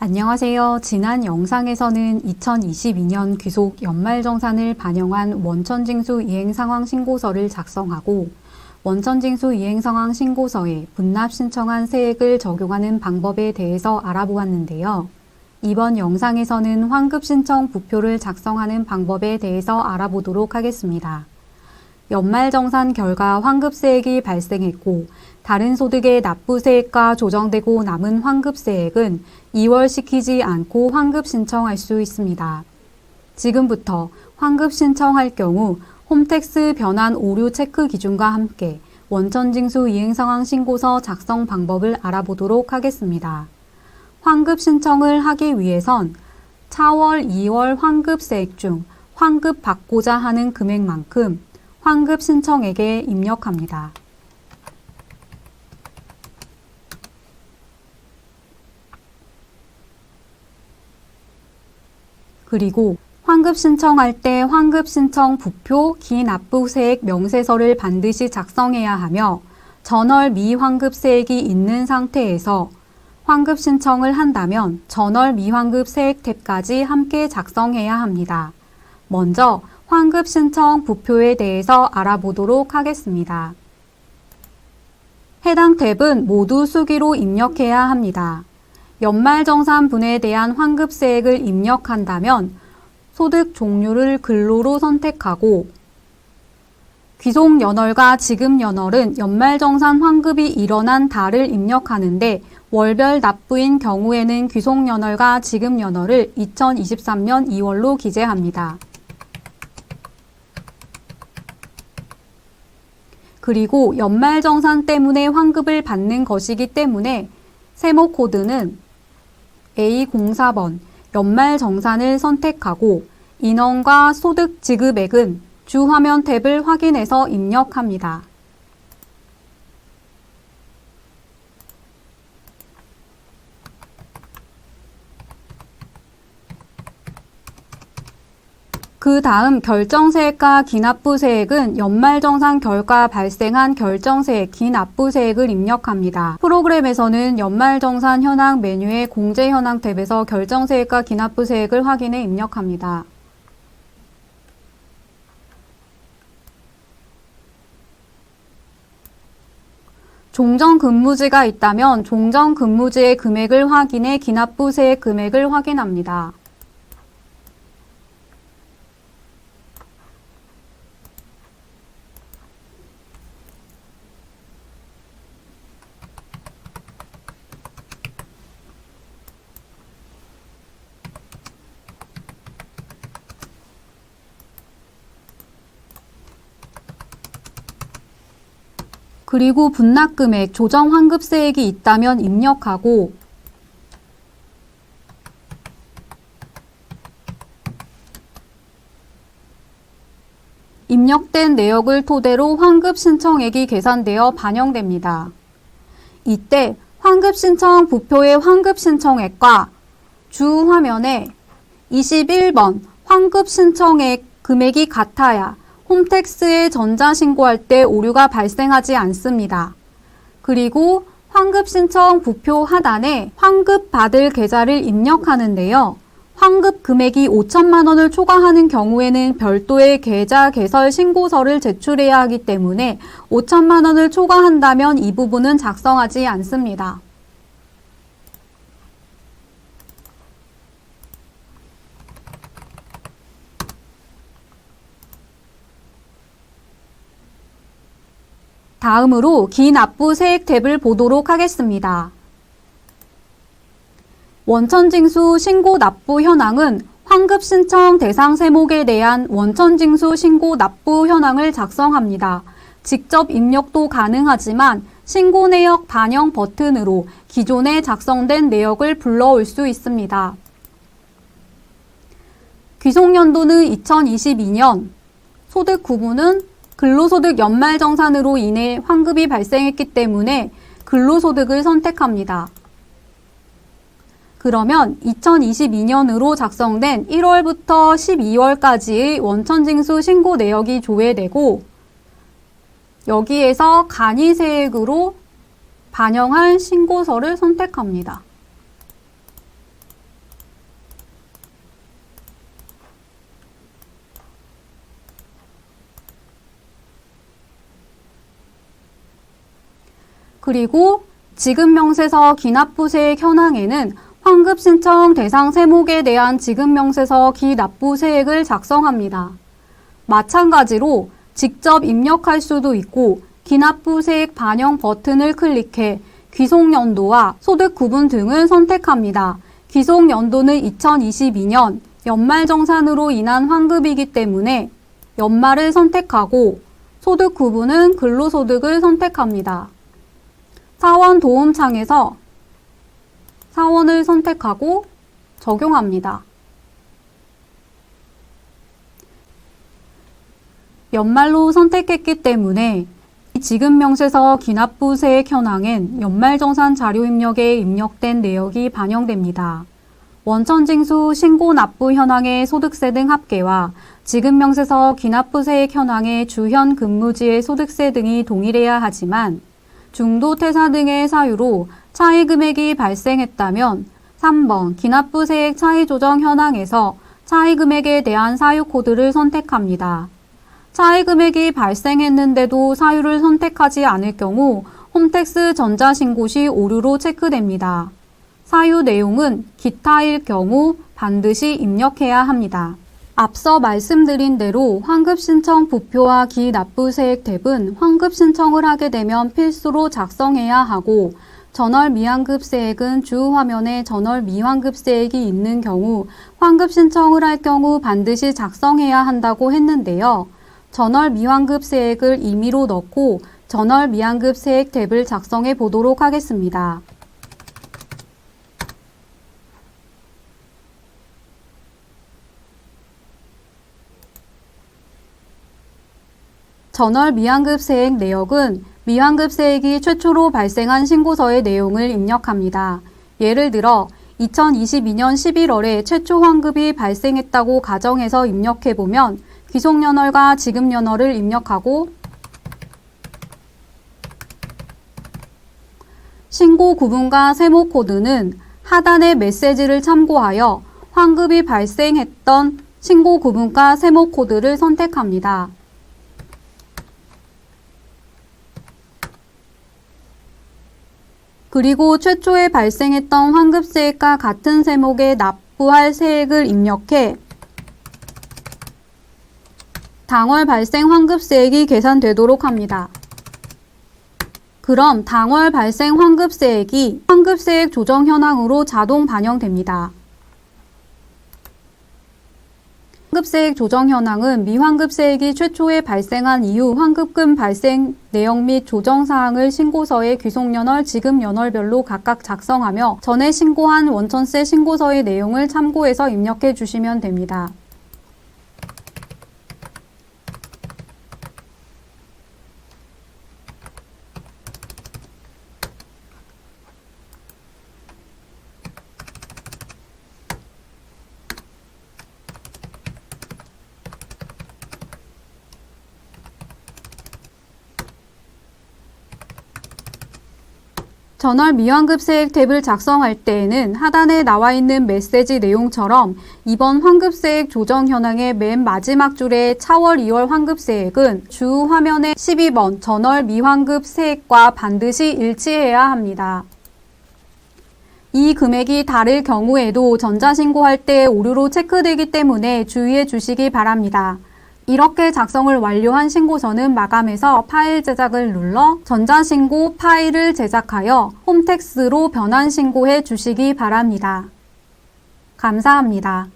안녕하세요. 지난 영상에서는 2022년 귀속 연말정산을 반영한 원천징수 이행상황 신고서를 작성하고 원천징수 이행상황 신고서에 분납 신청한 세액을 적용하는 방법에 대해서 알아보았는데요. 이번 영상에서는 환급신청 부표를 작성하는 방법에 대해서 알아보도록 하겠습니다. 연말정산 결과 환급세액이 발생했고 다른 소득의 납부세액과 조정되고 남은 환급세액은 이월시키지 않고 환급 신청할 수 있습니다. 지금부터 환급 신청할 경우 홈택스 변환 오류 체크 기준과 함께 원천징수 이행상황 신고서 작성 방법을 알아보도록 하겠습니다. 환급 신청을 하기 위해선 차월, 2월 환급세액 중 환급 받고자 하는 금액만큼 환급 신청액에 입력합니다. 그리고 환급 신청할 때 환급 신청 부표, 기납부세액 명세서를 반드시 작성해야 하며 전월 미환급세액이 있는 상태에서 환급 신청을 한다면 전월 미환급 세액 탭까지 함께 작성해야 합니다. 먼저 환급 신청 부표에 대해서 알아보도록 하겠습니다. 해당 탭은 모두 수기로 입력해야 합니다. 연말정산분에 대한 환급세액을 입력한다면 소득 종류를 근로로 선택하고 귀속연월과 지급연월은 연말정산 환급이 일어난 달을 입력하는데 월별 납부인 경우에는 귀속연월과 지급연월을 2023년 2월로 기재합니다. 그리고 연말정산 때문에 환급을 받는 것이기 때문에 세모코드는 A04번 연말정산을 선택하고 인원과 소득 지급액은 주화면 탭을 확인해서 입력합니다. 그 다음 결정세액과 기납부세액은 연말정산 결과 발생한 결정세액, 기납부세액을 입력합니다. 프로그램에서는 연말정산 현황 메뉴의 공제 현황 탭에서 결정세액과 기납부세액을 확인해 입력합니다. 종전근무지가 있다면 종전근무지의 금액을 확인해 기납부세액 금액을 확인합니다. 그리고 분납금액, 조정환급세액이 있다면 입력하고 입력된 내역을 토대로 환급신청액이 계산되어 반영됩니다. 이때 환급신청 부표의 환급신청액과 주 화면에 21번 환급신청액 금액이 같아야 홈택스에 전자신고할 때 오류가 발생하지 않습니다. 그리고 환급신청 부표 하단에 환급받을 계좌를 입력하는데요. 환급 금액이 5천만 원을 초과하는 경우에는 별도의 계좌 개설 신고서를 제출해야 하기 때문에 5천만 원을 초과한다면 이 부분은 작성하지 않습니다. 다음으로 기납부세액 탭을 보도록 하겠습니다. 원천징수 신고 납부 현황은 환급신청 대상 세목에 대한 원천징수 신고 납부 현황을 작성합니다. 직접 입력도 가능하지만 신고 내역 반영 버튼으로 기존에 작성된 내역을 불러올 수 있습니다. 귀속연도는 2022년, 소득 구분은 근로소득 연말정산으로 인해 환급이 발생했기 때문에 근로소득을 선택합니다. 그러면 2022년으로 작성된 1월부터 12월까지의 원천징수 신고 내역이 조회되고 여기에서 간이세액으로 반영할 신고서를 선택합니다. 그리고 지급명세서 기납부세액 현황에는 환급신청 대상 세목에 대한 지급명세서 기납부세액을 작성합니다. 마찬가지로 직접 입력할 수도 있고 기납부세액 반영 버튼을 클릭해 귀속연도와 소득 구분 등을 선택합니다. 귀속연도는 2022년 연말정산으로 인한 환급이기 때문에 연말을 선택하고 소득 구분은 근로소득을 선택합니다. 사원 도움창에서 사원을 선택하고 적용합니다. 연말로 선택했기 때문에 지급명세서 기납부세액 현황엔 연말정산 자료 입력에 입력된 내역이 반영됩니다. 원천징수 신고 납부 현황의 소득세 등 합계와 지급명세서 기납부세액 현황의 주현 근무지의 소득세 등이 동일해야 하지만 중도 퇴사 등의 사유로 차이 금액이 발생했다면 3번 기납부세액 차이 조정 현황에서 차이 금액에 대한 사유 코드를 선택합니다. 차이 금액이 발생했는데도 사유를 선택하지 않을 경우 홈택스 전자신고 시 오류로 체크됩니다. 사유 내용은 기타일 경우 반드시 입력해야 합니다. 앞서 말씀드린 대로 환급신청 부표와 기납부세액 탭은 환급신청을 하게 되면 필수로 작성해야 하고 전월 미환급세액은 주 화면에 전월 미환급세액이 있는 경우 환급신청을 할 경우 반드시 작성해야 한다고 했는데요. 전월 미환급세액을 임의로 넣고 전월 미환급세액 탭을 작성해 보도록 하겠습니다. 전월 미환급세액 내역은 미환급세액이 최초로 발생한 신고서의 내용을 입력합니다. 예를 들어 2022년 11월에 최초 환급이 발생했다고 가정해서 입력해보면 귀속연월과 지급연월을 입력하고 신고 구분과 세목 코드는 하단의 메시지를 참고하여 환급이 발생했던 신고 구분과 세목 코드를 선택합니다. 그리고 최초에 발생했던 환급세액과 같은 세목에 납부할 세액을 입력해 당월 발생 환급세액이 계산되도록 합니다. 그럼 당월 발생 환급세액이 환급세액 조정 현황으로 자동 반영됩니다. 환급세액 조정 현황은 미환급세액이 최초에 발생한 이후 환급금 발생 내역 및 조정 사항을 신고서의 귀속연월, 지급연월별로 각각 작성하며 전에 신고한 원천세 신고서의 내용을 참고해서 입력해 주시면 됩니다. 전월 미환급세액 탭을 작성할 때에는 하단에 나와 있는 메시지 내용처럼 이번 환급세액 조정 현황의 맨 마지막 줄에 차월 2월 환급세액은 주 화면의 12번 전월 미환급세액과 반드시 일치해야 합니다. 이 금액이 다를 경우에도 전자신고할 때 오류로 체크되기 때문에 주의해 주시기 바랍니다. 이렇게 작성을 완료한 신고서는 마감해서 파일 제작을 눌러 전자신고 파일을 제작하여 홈택스로 변환 신고해 주시기 바랍니다. 감사합니다.